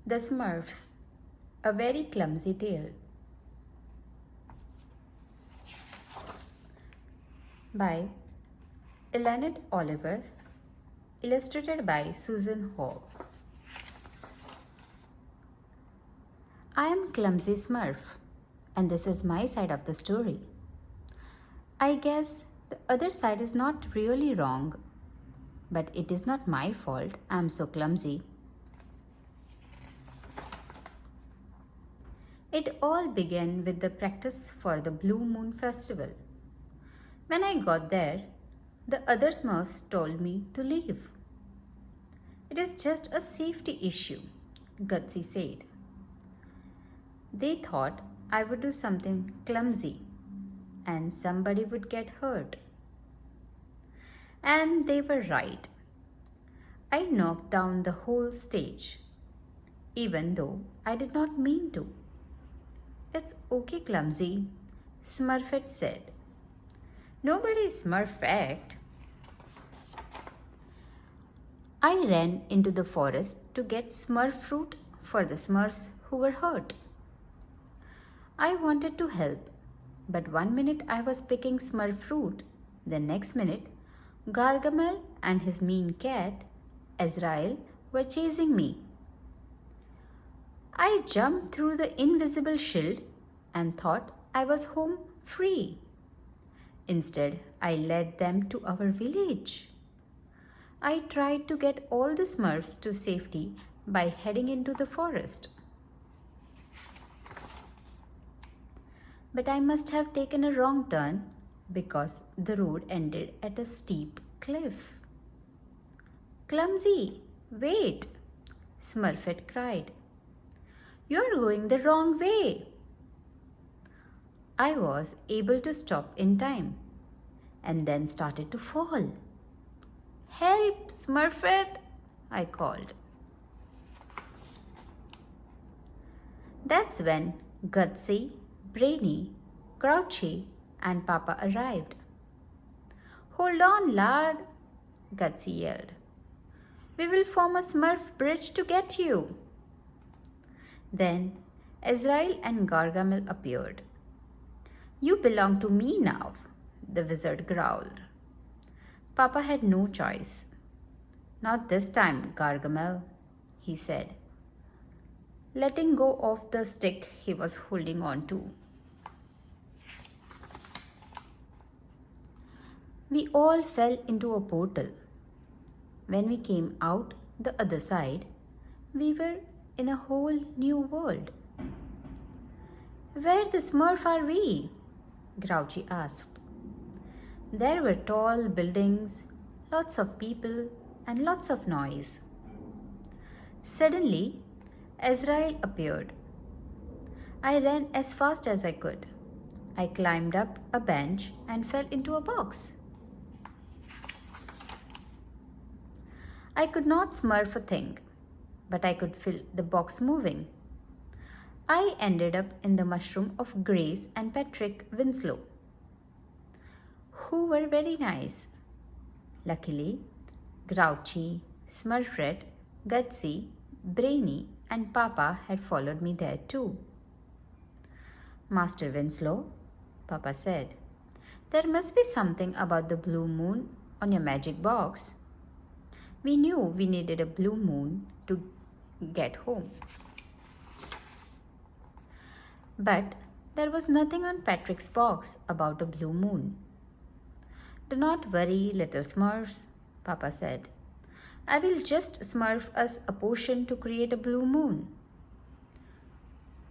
The Smurfs, a very clumsy tale by Elanet Oliver, illustrated by Susan Hall. I am Clumsy Smurf, and this is my side of the story. I guess the other side is not really wrong, but it is not my fault I am so clumsy. It all began with the practice for the Blue Moon Festival. When I got there, the other Smurfs told me to leave. It is just a safety issue, Gutsy said. They thought I would do something clumsy and somebody would get hurt. And they were right. I knocked down the whole stage, even though I did not mean to. It's okay, Clumsy, Smurfette said. Nobody is Smurfette. I ran into the forest to get Smurf fruit for the Smurfs who were hurt. I wanted to help, but 1 minute I was picking Smurf fruit, the next minute Gargamel and his mean cat, Azrael, were chasing me. I jumped through the invisible shield and thought I was home free. Instead, I led them to our village. I tried to get all the Smurfs to safety by heading into the forest. But I must have taken a wrong turn because the road ended at a steep cliff. Clumsy, wait! Smurfette cried. You're going the wrong way. I was able to stop in time and then started to fall. Help, Smurfette! I called. That's when Gutsy, Brainy, Grouchy, and Papa arrived. Hold on, lad, Gutsy yelled. We will form a Smurf bridge to get you. Then Azrael and Gargamel appeared. You belong to me now, the wizard growled. Papa had no choice. Not this time, Gargamel, he said, letting go of the stick he was holding on to. We all fell into a portal. When we came out the other side, we were in a whole new world. Where the Smurf are we? Grouchy asked. There were tall buildings, lots of people, and lots of noise. Suddenly, Azrael appeared. I ran as fast as I could. I climbed up a bench and fell into a box. I could not Smurf a thing, but I could feel the box moving. I ended up in the mushroom of Grace and Patrick Winslow, who were very nice. Luckily, Grouchy, Smurfette, Gutsy, Brainy, and Papa had followed me there too. Master Winslow, Papa said, there must be something about the blue moon on your magic box. We knew we needed a blue moon to get home. But there was nothing on Patrick's box about a blue moon. Do not worry, little Smurfs, Papa said. I will just Smurf us a potion to create a blue moon.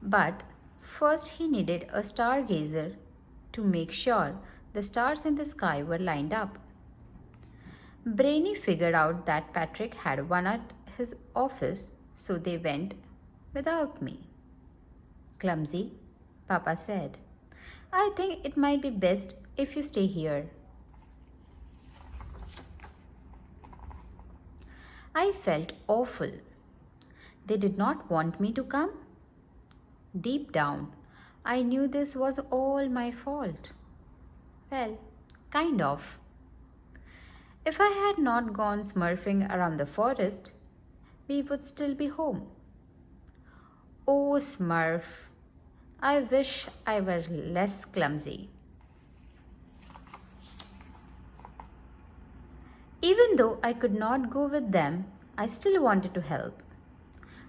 But first he needed a stargazer to make sure the stars in the sky were lined up. Brainy figured out that Patrick had one at his office, so they went without me. Clumsy, Papa said, I think it might be best if you stay here. I felt awful. They did not want me to come. Deep down, I knew this was all my fault. Well, kind of. If I had not gone smurfing around the forest, we would still be home. Oh, Smurf, I wish I were less clumsy. Even though I could not go with them, I still wanted to help.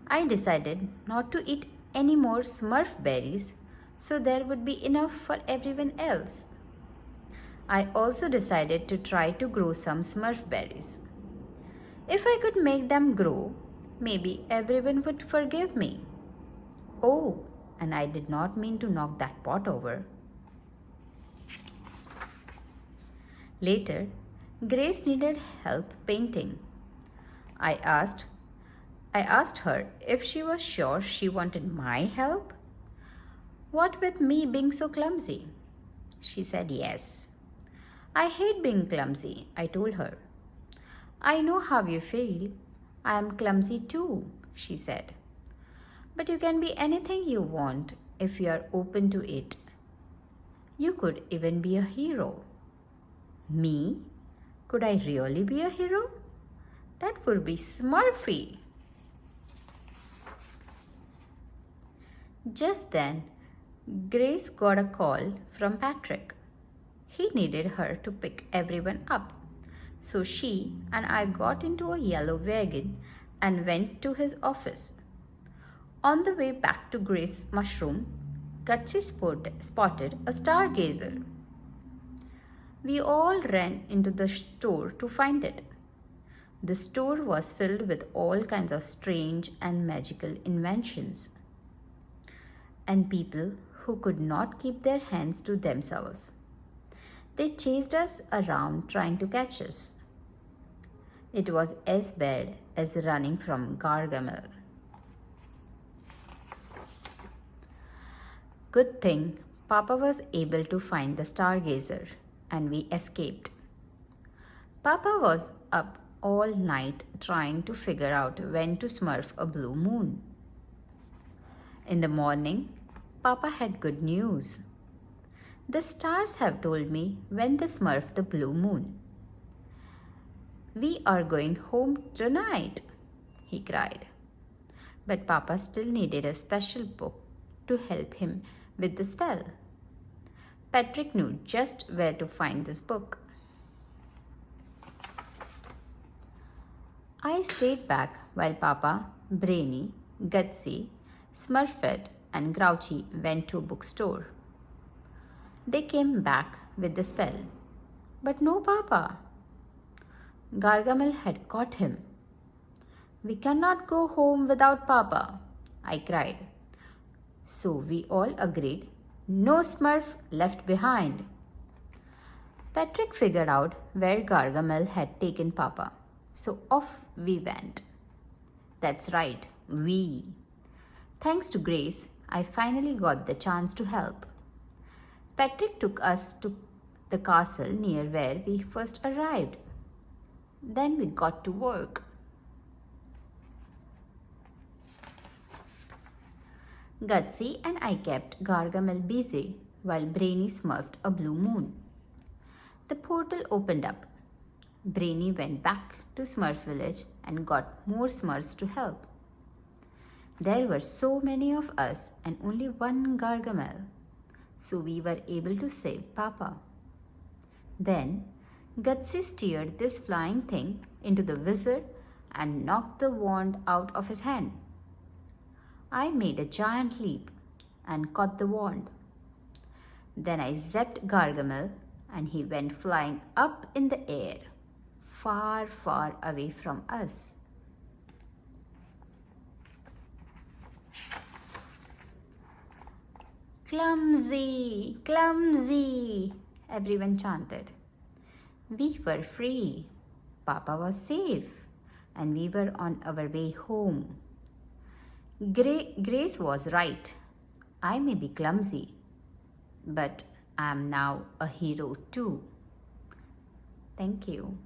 I decided not to eat any more Smurf berries so there would be enough for everyone else. I also decided to try to grow some Smurf berries. If I could make them grow, maybe everyone would forgive me. Oh, and I did not mean to knock that pot over. Later, Grace needed help painting. I asked I asked her if she was sure she wanted my help. What with me being so clumsy? She said yes. I hate being clumsy, I told her. I know how you feel. I am clumsy too, she said. But you can be anything you want if you are open to it. You could even be a hero. Me? Could I really be a hero? That would be Smurfy. Just then, Grace got a call from Patrick. He needed her to pick everyone up. So she and I got into a yellow wagon and went to his office. On the way back to Grace's mushroom, Gutsy spotted a stargazer. We all ran into the store to find it. The store was filled with all kinds of strange and magical inventions and people who could not keep their hands to themselves. They chased us around trying to catch us. It was as bad as running from Gargamel. Good thing Papa was able to find the stargazer and we escaped. Papa was up all night trying to figure out when to smurf a blue moon. In the morning, Papa had good news. The stars have told me when to smurf the blue moon. We are going home tonight, he cried. But Papa still needed a special book to help him with the spell. Patrick knew just where to find this book. I stayed back while Papa, Brainy, Gutsy, Smurfette, and Grouchy went to a bookstore. They came back with the spell, but no Papa. Gargamel had caught him. We cannot go home without Papa, I cried. So we all agreed, no Smurf left behind. Patrick figured out where Gargamel had taken Papa, so off we went. That's right, we. Thanks to Grace, I finally got the chance to help. Patrick took us to the castle near where we first arrived. Then we got to work. Gutsy and I kept Gargamel busy while Brainy smurfed a blue moon. The portal opened up. Brainy went back to Smurf village and got more Smurfs to help. There were so many of us and only one Gargamel, so we were able to save Papa. Then Gutsy steered this flying thing into the wizard and knocked the wand out of his hand. I made a giant leap and caught the wand. Then I zapped Gargamel and he went flying up in the air, far, far away from us. Clumsy, clumsy, everyone chanted. We were free. Papa was safe and we were on our way home. Grace was right. I may be clumsy, but I am now a hero too. Thank you.